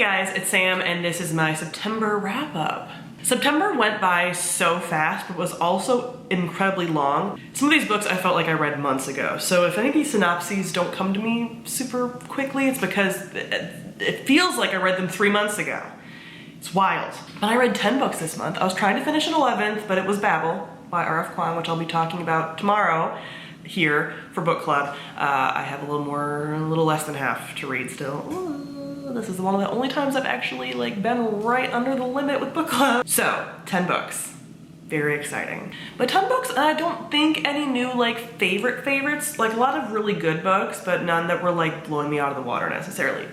guys, it's Sam and this is my September wrap up. September went by so fast, but was also incredibly long. Some of these books I felt like I read months ago. So if any of these synopses don't come to me super quickly, it's because it feels like I read them 3 months ago. It's wild. But I read 10 books this month. I was trying to finish an 11th, but it was Babel by R.F. Kuang, which I'll be talking about tomorrow here for book club. I have a little less than half to read still. Ooh, this is one of the only times I've actually been right under the limit with book club. So 10 books, very exciting. But 10 books, and I don't think any new favorites, a lot of really good books, but none that were blowing me out of the water necessarily.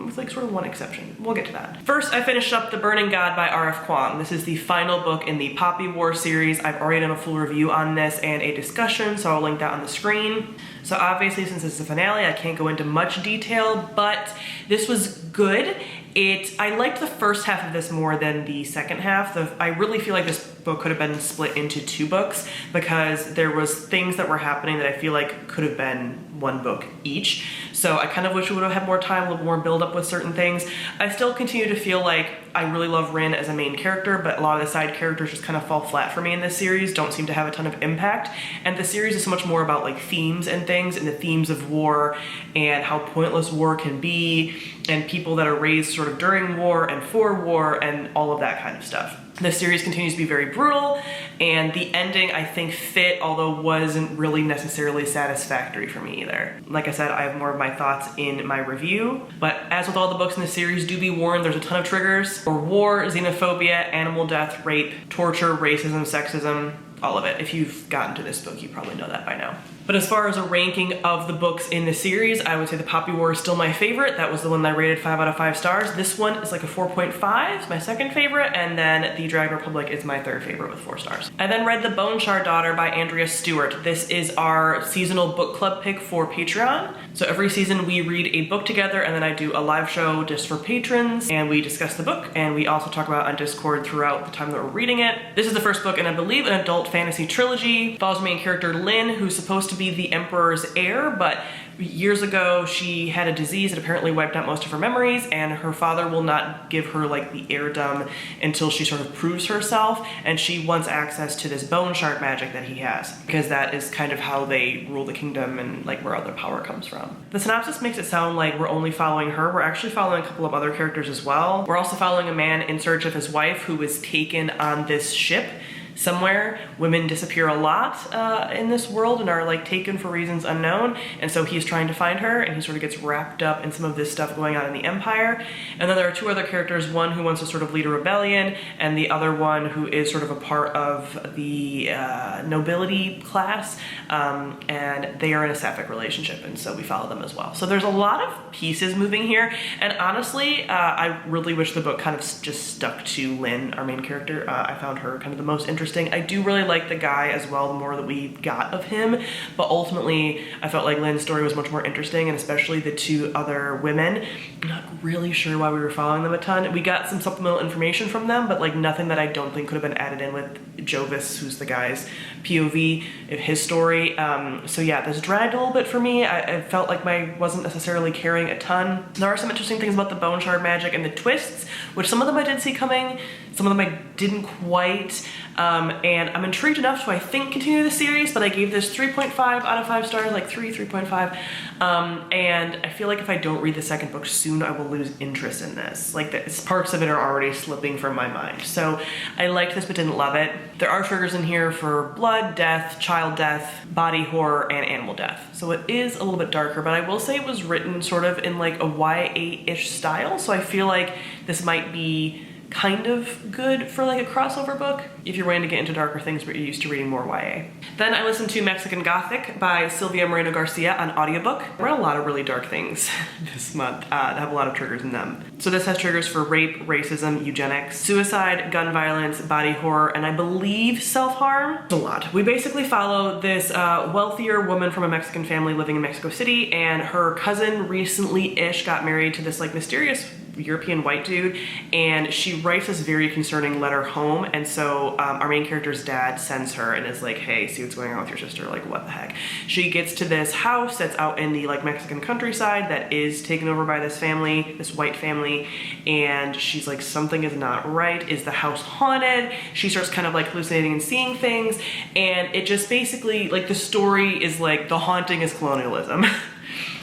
With sort of one exception. We'll get to that. First, I finished up The Burning God by R.F. Kuang. This is the final book in the Poppy War series. I've already done a full review on this and a discussion, so I'll link that on the screen. So obviously, since this is the finale, I can't go into much detail, but this was good. I liked the first half of this more than the second half. I really feel like this book could have been split into 2 books because there was things that were happening that I feel like could have been 1 book each. So I kind of wish we would have had more time, a little more build up with certain things. I still continue to feel like I really love Rin as a main character, but a lot of the side characters just kind of fall flat for me in this series, don't seem to have a ton of impact. And the series is so much more about themes and things, and the themes of war and how pointless war can be, and people that are raised sort of during war and for war and all of that kind of stuff. The series continues to be very brutal, and the ending I think fit, although wasn't really necessarily satisfactory for me either. Like I said, I have more of my thoughts in my review, but as with all the books in the series, do be warned, there's a ton of triggers for war, xenophobia, animal death, rape, torture, racism, sexism, all of it. If you've gotten to this book, you probably know that by now. But as far as a ranking of the books in the series, I would say the Poppy War is still my favorite. That was the one that I rated 5 out of 5 stars. This one is a 4.5, it's my second favorite, and then The Dragon Republic is my third favorite with 4 stars. I then read The Bone Shard Daughter by Andrea Stewart. This is our seasonal book club pick for Patreon. So every season we read a book together, and then I do a live show just for patrons, and we discuss the book, and we also talk about it on Discord throughout the time that we're reading it. This is the first book in, I believe, an adult fantasy trilogy. It follows the main character Lynn, who's supposed to be the Emperor's heir, but years ago she had a disease that apparently wiped out most of her memories, and her father will not give her the heirdom until she sort of proves herself, and she wants access to this bone shard magic that he has, because that is kind of how they rule the kingdom and where all their power comes from. The synopsis makes it sound like we're only following her. We're actually following a couple of other characters as well. We're also following a man in search of his wife who was taken on this ship somewhere. Women disappear a lot in this world and are taken for reasons unknown, and so he's trying to find her, and he sort of gets wrapped up in some of this stuff going on in the Empire. And then there are 2 other characters, one who wants to sort of lead a rebellion, and the other one who is sort of a part of the nobility class, and they are in a sapphic relationship, and so we follow them as well. So there's a lot of pieces moving here, and honestly, I really wish the book kind of just stuck to Lynn, our main character. I found her kind of the most interesting. I do really like the guy as well, the more that we got of him, but ultimately I felt like Lynn's story was much more interesting, and especially the 2 other women. I'm not really sure why we were following them a ton. We got some supplemental information from them, but nothing that I don't think could have been added in with Jovis, who's the guy's POV of his story. So yeah, this dragged a little bit for me. I felt like I wasn't necessarily caring a ton. There are some interesting things about the bone shard magic and the twists, which some of them I did see coming, some of them I didn't quite. And I'm intrigued enough to, I think, continue the series, but I gave this 3.5 out of 5 stars, 3.5. And I feel like if I don't read the second book soon, I will lose interest in this. Parts of it are already slipping from my mind. So I liked this, but didn't love it. There are triggers in here for blood, death, child death, body horror, and animal death. So it is a little bit darker, but I will say it was written sort of in a YA-ish style. So I feel like this might be kind of good for a crossover book if you're wanting to get into darker things but you're used to reading more YA. Then I listened to Mexican Gothic by Silvia Moreno Garcia on audiobook. I read a lot of really dark things this month that have a lot of triggers in them. So this has triggers for rape, racism, eugenics, suicide, gun violence, body horror, and I believe self-harm. It's a lot. We basically follow this wealthier woman from a Mexican family living in Mexico City, and her cousin recently-ish got married to this mysterious European white dude, and she writes this very concerning letter home, and so our main character's dad sends her and is like, hey, see what's going on with your sister, like what the heck. She gets to this house that's out in the like Mexican countryside that is taken over by this family, this white family, and she's like, something is not right. Is the house haunted? She starts kind of like hallucinating and seeing things, and it just basically, like, the story is like, the haunting is colonialism.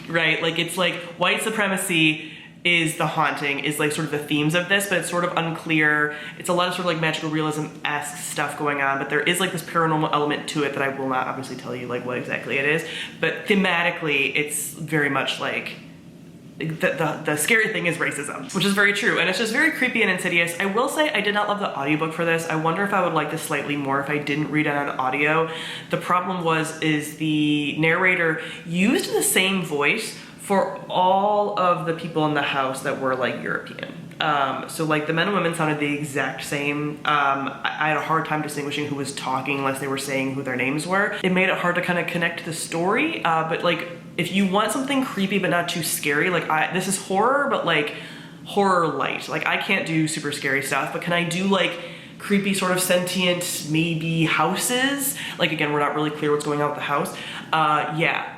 Right? Like, it's like white supremacy is the haunting, is like sort of the themes of this, but it's sort of unclear. It's a lot of sort of like magical realism-esque stuff going on, but there is like this paranormal element to it that I will not obviously tell you like what exactly it is, but thematically it's very much like the scary thing is racism, which is very true, and it's just very creepy and insidious. I will say I did not love the audiobook for this. I wonder if I would like this slightly more if I didn't read it on audio. The problem is the narrator used the same voice for all of the people in the house that were like European. So like the men and women sounded the exact same. I had a hard time distinguishing who was talking unless they were saying who their names were. It made it hard to kind of connect to the story, but like if you want something creepy but not too scary, like this is horror, but like horror light. Like I can't do super scary stuff, but can I do like creepy sort of sentient maybe houses? Like again, we're not really clear what's going on with the house. Yeah.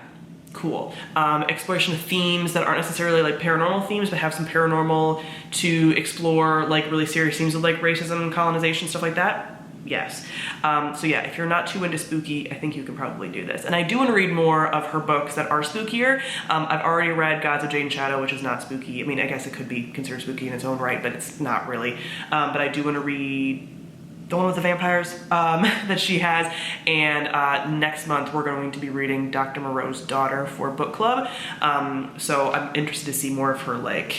Cool. Exploration of themes that aren't necessarily like paranormal themes, but have some paranormal to explore, like really serious themes of like racism, colonization, stuff like that. Yes. So yeah, if you're not too into spooky, I think you can probably do this. And I do want to read more of her books that are spookier. I've already read Gods of Jade and Shadow, which is not spooky. I mean, I guess it could be considered spooky in its own right, but it's not really. But I do want to read the one with the vampires that she has, and next month we're going to be reading Dr. Moreau's Daughter for book club, so I'm interested to see more of her like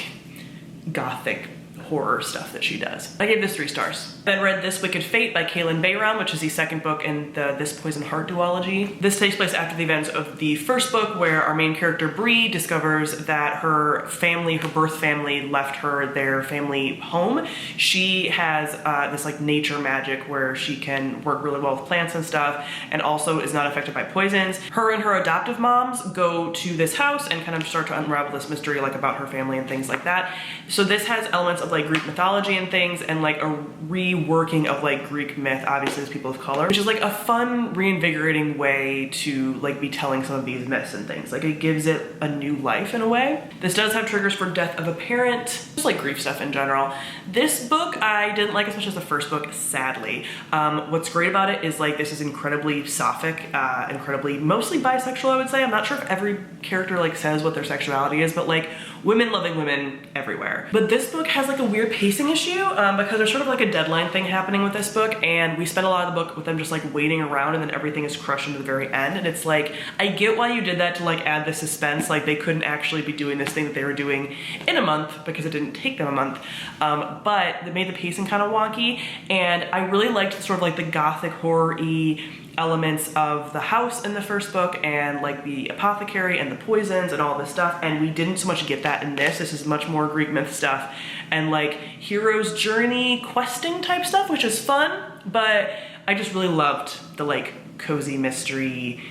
Gothic horror stuff that she does. I gave this 3 stars. Then read This Wicked Fate by Kaylin Bayram, which is the second book in the This Poison Heart duology. This takes place after the events of the first book, where our main character Bree discovers that her family, her birth family, left her their family home. She has this like nature magic where she can work really well with plants and stuff, and also is not affected by poisons. Her and her adoptive moms go to this house and kind of start to unravel this mystery like about her family and things like that. So this has elements of like Greek mythology and things, and like a reworking of like Greek myth, obviously as people of color, which is like a fun, reinvigorating way to like be telling some of these myths and things. Like it gives it a new life in a way. This does have triggers for death of a parent, just like grief stuff in general. This book I didn't like as much as the first book, sadly. What's great about it is like this is incredibly sapphic, incredibly mostly bisexual, I would say. I'm not sure if every character like says what their sexuality is, but like women loving women everywhere. But this book has like a weird pacing issue because there's sort of like a deadline thing happening with this book, and we spend a lot of the book with them just like waiting around, and then everything is crushed into the very end. And it's like, I get why you did that to like add the suspense. Like they couldn't actually be doing this thing that they were doing in a month because it didn't take them a month. But they made the pacing kind of wonky, and I really liked sort of like the gothic horror-y elements of the house in the first book, and like the apothecary and the poisons and all this stuff, and we didn't so much get that in this. This is much more Greek myth stuff and like hero's journey questing type stuff, which is fun, but I just really loved the like cozy mystery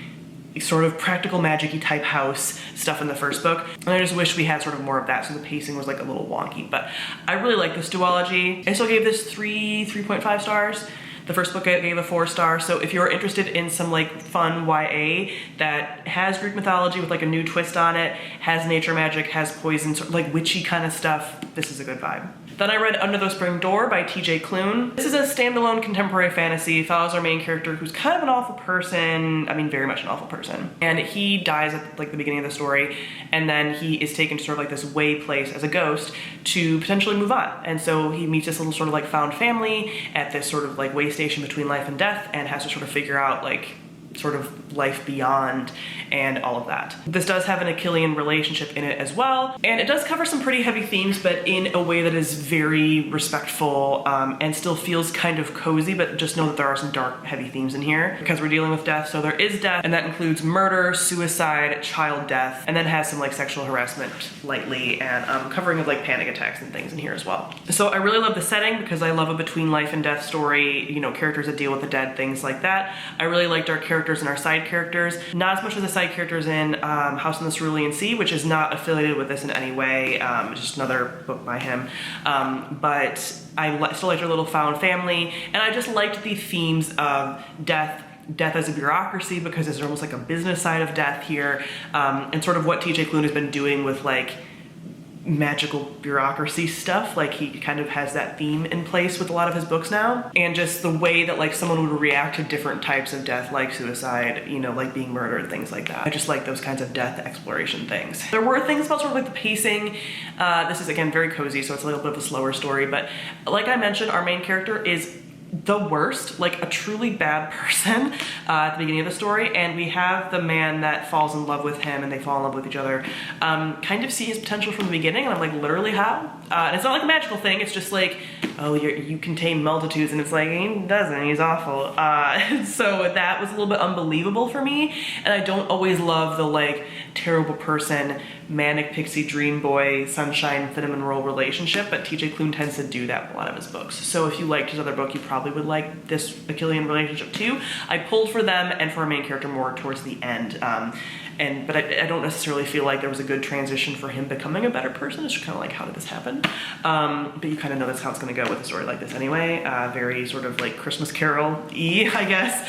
sort of practical magic-y type house stuff in the first book, and I just wish we had sort of more of that, so the pacing was like a little wonky. But I really like this duology. I still gave this 3.5 stars. The first book I gave a 4 star, so if you're interested in some like fun YA that has Greek mythology with like a new twist on it, has nature magic, has poison, sort of like witchy kind of stuff, this is a good vibe. Then I read Under the Spring Door by TJ Klune. This is a standalone contemporary fantasy, follows our main character who's kind of an awful person, I mean very much an awful person. And he dies at like the beginning of the story, and then he is taken to sort of like this way place as a ghost to potentially move on. And so he meets this little sort of like found family at this sort of like way station between life and death, and has to sort of figure out like sort of life beyond and all of that. This does have an Achillean relationship in it as well, and it does cover some pretty heavy themes, but in a way that is very respectful and still feels kind of cozy, but just know that there are some dark, heavy themes in here because we're dealing with death. So there is death, and that includes murder, suicide, child death, and then has some like sexual harassment lightly, and covering of like panic attacks and things in here as well. So I really love the setting because I love a between life and death story, you know, characters that deal with the dead, things like that. I really liked our character characters and our side characters. Not as much as the side characters in House on the Cerulean Sea, which is not affiliated with this in any way. It's just another book by him. But I still liked our little found family, and I just liked the themes of death as a bureaucracy, because there's almost like a business side of death here, and sort of what TJ Klune has been doing with like magical bureaucracy stuff. Like he kind of has that theme in place with a lot of his books now, and just the way that like someone would react to different types of death, like suicide, you know, like being murdered, things like that. I just like those kinds of death exploration things. There were things about sort of like the pacing. This is again very cozy, so it's a little bit of a slower story, but like I mentioned, our main character is the worst, like a truly bad person at the beginning of the story, and we have the man that falls in love with him and they fall in love with each other kind of see his potential from the beginning, and I'm like, literally how? And it's not like a magical thing, it's just like, oh, you contain multitudes, and it's like, he doesn't, he's awful. So that was a little bit unbelievable for me, and I don't always love the like terrible person, manic pixie dream boy, sunshine cinnamon roll relationship, but TJ Klune tends to do that in a lot of his books. So if you liked his other book, you probably would like this Achillean relationship too. I pulled for them and for our main character more towards the end. But I don't necessarily feel like there was a good transition for him becoming a better person. It's just kind of like, how did this happen? But you kind of know that's how it's going to go with a story like this anyway. Very sort of like Christmas Carol-y, I guess.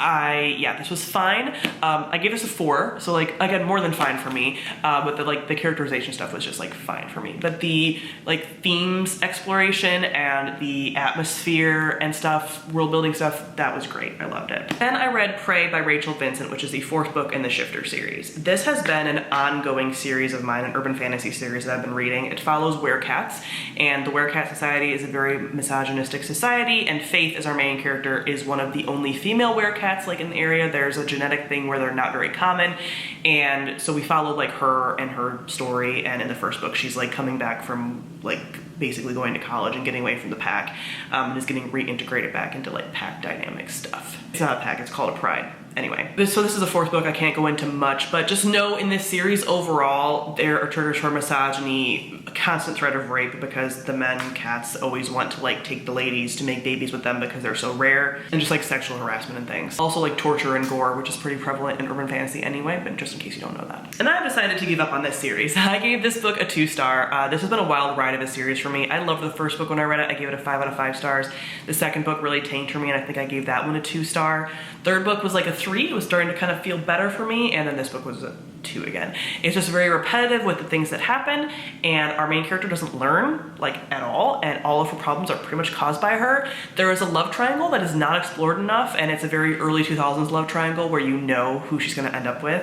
Yeah, this was fine. I gave this a 4, so like, again, more than fine for me. But the characterization stuff was just like fine for me. But the like themes exploration and the atmosphere and stuff, world building stuff, that was great. I loved it. Then I read Prey by Rachel Vincent, which is the 4th book in the Shifter series. This has been an ongoing series of mine, an urban fantasy series that I've been reading. It follows werecats, and the werecat society is a very misogynistic society, and Faith, as our main character, is one of the only female werecats like in the area. There's a genetic thing where they're not very common, and so we followed like her and her story, and in the 1st book she's like coming back from like basically going to college and getting away from the pack, and is getting reintegrated back into like pack dynamic stuff. It's not a pack, it's called a pride. Anyway, this is the 4th book. I can't go into much, but just know in this series overall, there are triggers for misogyny, a constant threat of rape because the men cats always want to like take the ladies to make babies with them because they're so rare, and just like sexual harassment and things. Also like torture and gore, which is pretty prevalent in urban fantasy anyway, but just in case you don't know that. And I've decided to give up on this series. I gave this book a 2-star. This has been a wild ride of a series for me. I loved the 1st book when I read it. I gave it a 5 out of 5 stars. The 2nd book really tanked for me, and I think I gave that one a 2-star. 3rd book was like a 3. It was starting to kind of feel better for me, and then this book was a 2 again. It's just very repetitive with the things that happen, and our main character doesn't learn like at all, and all of her problems are pretty much caused by her. There is a love triangle that is not explored enough, and it's a very early 2000s love triangle where you know who she's gonna end up with.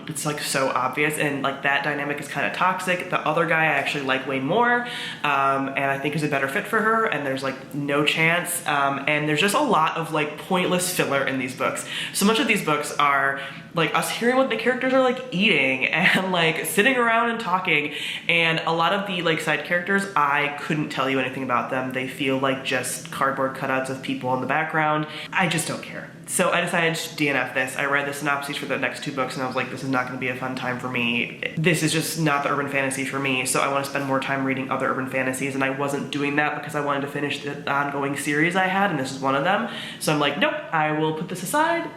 It's like so obvious, and like that dynamic is kind of toxic. The other guy I actually like way more, and I think is a better fit for her, and there's like no chance, and there's just a lot of like pointless filler in these books. So much of these books are like us hearing what the characters are like eating and like sitting around and talking, and a lot of the like side characters, I couldn't tell you anything about them. They feel like just cardboard cutouts of people in the background. I just don't care. So I decided to DNF this. I read the synopses for the next 2 books and I was like, this is not going to be a fun time for me. This is just not the urban fantasy for me, so I want to spend more time reading other urban fantasies, and I wasn't doing that because I wanted to finish the ongoing series I had, and this is one of them. So I'm like, nope, I will put this aside,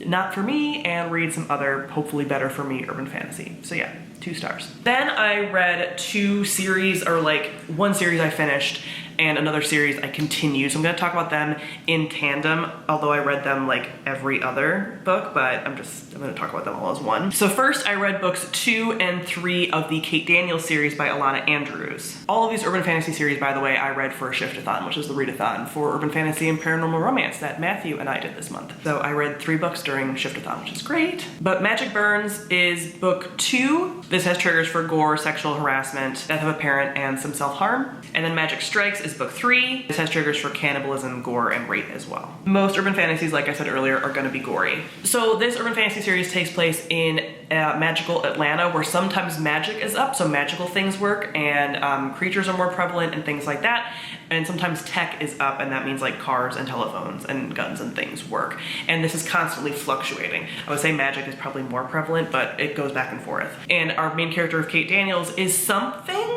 not for me, and read some other, hopefully better for me, urban fantasy. So yeah, 2 stars. Then I read 2 series, or like 1 series I finished, and another series I continued. So I'm gonna talk about them in tandem, although I read them like every other book, but I'm gonna talk about them all as one. So first I read books 2 and 3 of the Kate Daniels series by Alana Andrews. All of these urban fantasy series, by the way, I read for a Shift-a-thon, which is the readathon for urban fantasy and paranormal romance that Matthew and I did this month. So I read 3 books during Shift-a-thon, which is great. But Magic Burns is book 2. This has triggers for gore, sexual harassment, death of a parent, and some self-harm. And then Magic Strikes is book 3. This has triggers for cannibalism, gore, and rape as well. Most urban fantasies, like I said earlier, are gonna be gory. So this urban fantasy series takes place in magical Atlanta, where sometimes magic is up, so magical things work, and creatures are more prevalent and things like that. And sometimes tech is up, and that means like cars and telephones and guns and things work. And this is constantly fluctuating. I would say magic is probably more prevalent, but it goes back and forth. And our main character of Kate Daniels is something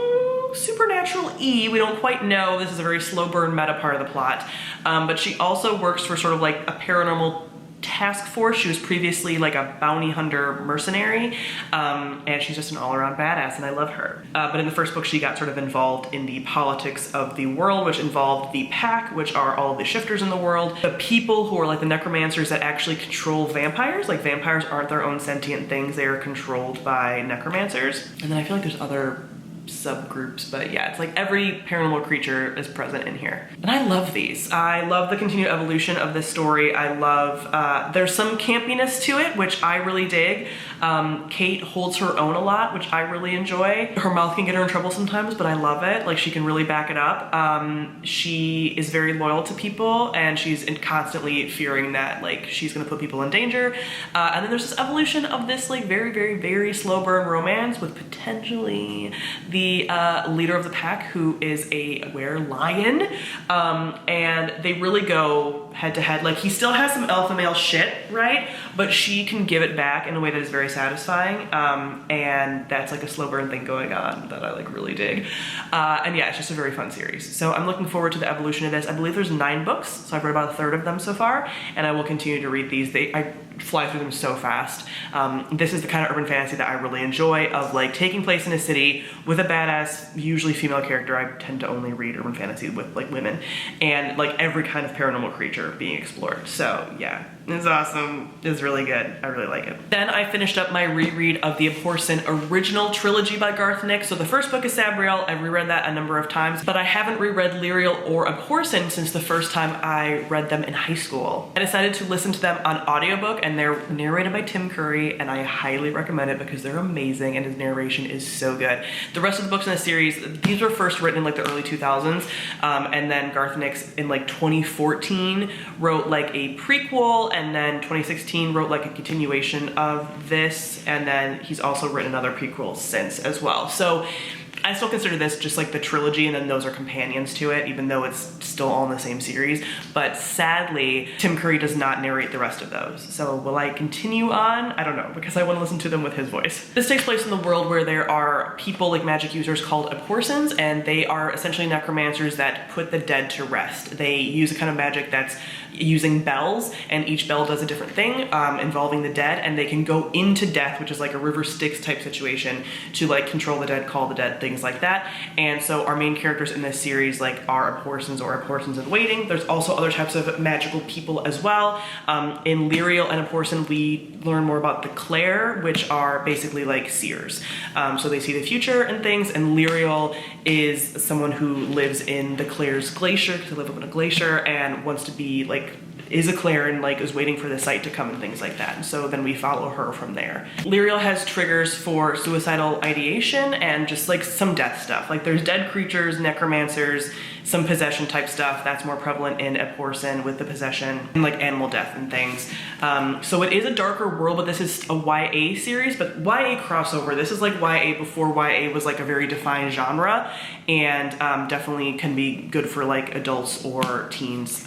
supernatural-y. We don't quite know. This is a very slow burn meta part of the plot. But she also works for sort of like a paranormal task force. She was previously like a bounty hunter mercenary, and she's just an all-around badass, and I love her. But in the first book, she got sort of involved in the politics of the world, which involved the pack, which are all of the shifters in the world, the people who are like the necromancers that actually control vampires. Like, vampires aren't their own sentient things, they are controlled by necromancers. And then I feel like there's other subgroups, but yeah, it's like every paranormal creature is present in here. And I love these. I love the continued evolution of this story. I love, there's some campiness to it, which I really dig. Kate holds her own a lot, which I really enjoy. Her mouth can get her in trouble sometimes, but I love it. Like, she can really back it up. She is very loyal to people, and she's constantly fearing that like she's gonna put people in danger. And then there's this evolution of this like very, very, very slow burn romance with potentially the leader of the pack, who is a were-lion, and they really go head to head. Like, he still has some alpha male shit, right? But she can give it back in a way that is very satisfying, and that's like a slow burn thing going on that I like really dig. And yeah, it's just a very fun series. So I'm looking forward to the evolution of this. I believe there's 9 books, so I've read about a third of them so far, and I will continue to read these. I fly through them so fast. This is the kind of urban fantasy that I really enjoy, of like taking place in a city with a badass, usually female character. I tend to only read urban fantasy with like women, and like every kind of paranormal creature being explored. So yeah, it's awesome. It's really good. I really like it. Then I finished up my reread of the Abhorsen original trilogy by Garth Nix. So the first book is Sabriel. I've reread that a number of times, but I haven't reread Lyriel or Abhorsen since the first time I read them in high school. I decided to listen to them on audiobook, and they're narrated by Tim Curry, and I highly recommend it because they're amazing and his narration is so good. The rest of the books in the series, these were first written in like the early 2000s, and then Garth Nix in like 2014 wrote like a prequel, and then 2016 wrote like a continuation of this, and then he's also written another prequel since as well. So I still consider this just like the trilogy, and then those are companions to it, even though it's still all in the same series. But sadly, Tim Curry does not narrate the rest of those. So will I continue on? I don't know, because I want to listen to them with his voice. This takes place in the world where there are people, like magic users, called Abhorsens, and they are essentially necromancers that put the dead to rest. They use a kind of magic that's using bells, and each bell does a different thing involving the dead, and they can go into death, which is like a river Styx type situation, to like control the dead, call the dead, things like that. And so our main characters in this series like are Abhorsens or Abhorsens in waiting. There's also other types of magical people as well. In Lyriel and Abhorsen, we learn more about the Claire, which are basically like seers. So they see the future and things, and Lyriel is someone who lives in the Claire's glacier, because they live up in a glacier, and wants to be like, is a Claire and like is waiting for the sight to come and things like that. And so then we follow her from there. Lyriel has triggers for suicidal ideation and just like some death stuff. Like there's dead creatures, necromancers, some possession type stuff that's more prevalent in Abhorsen with the possession and like animal death and things. So it is a darker world, but this is a YA series, but YA crossover. This is like YA before YA was like a very defined genre, and definitely can be good for like adults or teens.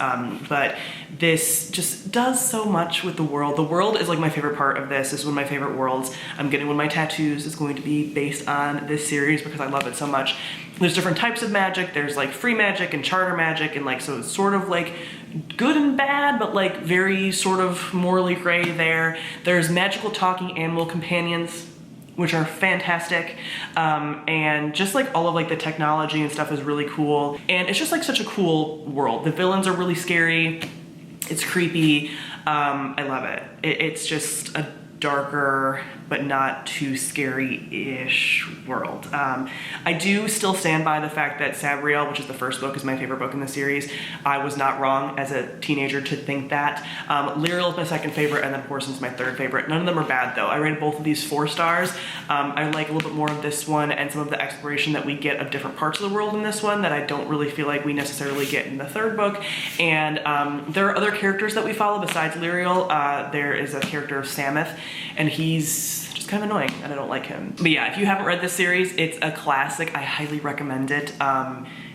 But this just does so much with the world. The world is like my favorite part of this. This is one of my favorite worlds. I'm getting one of my tattoos is going to be based on this series because I love it so much. There's different types of magic. There's like free magic and charter magic, and like, so it's sort of like good and bad, but like very sort of morally gray there. There's magical talking animal companions, which are fantastic. And just like all of like the technology and stuff is really cool. And it's just like such a cool world. The villains are really scary. It's creepy. I love it. It's just a darker but not too scary-ish world. I do still stand by the fact that Sabriel, which is the first book, is my favorite book in the series. I was not wrong as a teenager to think that. Lyriel is my second favorite, and then Abhorsen's my third favorite. None of them are bad though. I rated both of these 4 stars. I like a little bit more of this one and some of the exploration that we get of different parts of the world in this one that I don't really feel like we necessarily get in the third book. And there are other characters that we follow besides Lyriel. There is a character of Sameth, and he's just kind of annoying and I don't like him. But yeah, if you haven't read this series, it's a classic. I highly recommend it.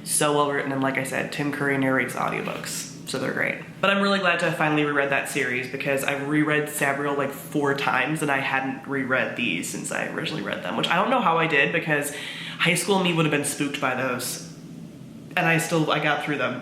So well written, and like I said, Tim Curry narrates audiobooks, so they're great. But I'm really glad to have finally reread that series because I've reread Sabriel like 4 times and I hadn't reread these since I originally read them, which I don't know how I did because High school me would have been spooked by those. And I got through them.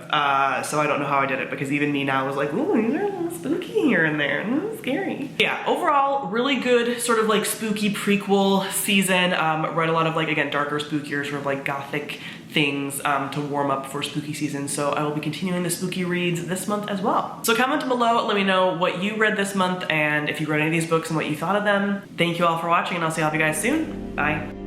So I don't know how I did it, because even me now was like, ooh, these are a little spooky here and there, scary. Yeah, overall, really good sort of like spooky prequel season. Read a lot of like, again, darker, spookier, sort of like Gothic things to warm up for spooky season. So I will be continuing the spooky reads this month as well. So comment below, let me know what you read this month and if you read any of these books and what you thought of them. Thank you all for watching, and I'll see all of you guys soon. Bye.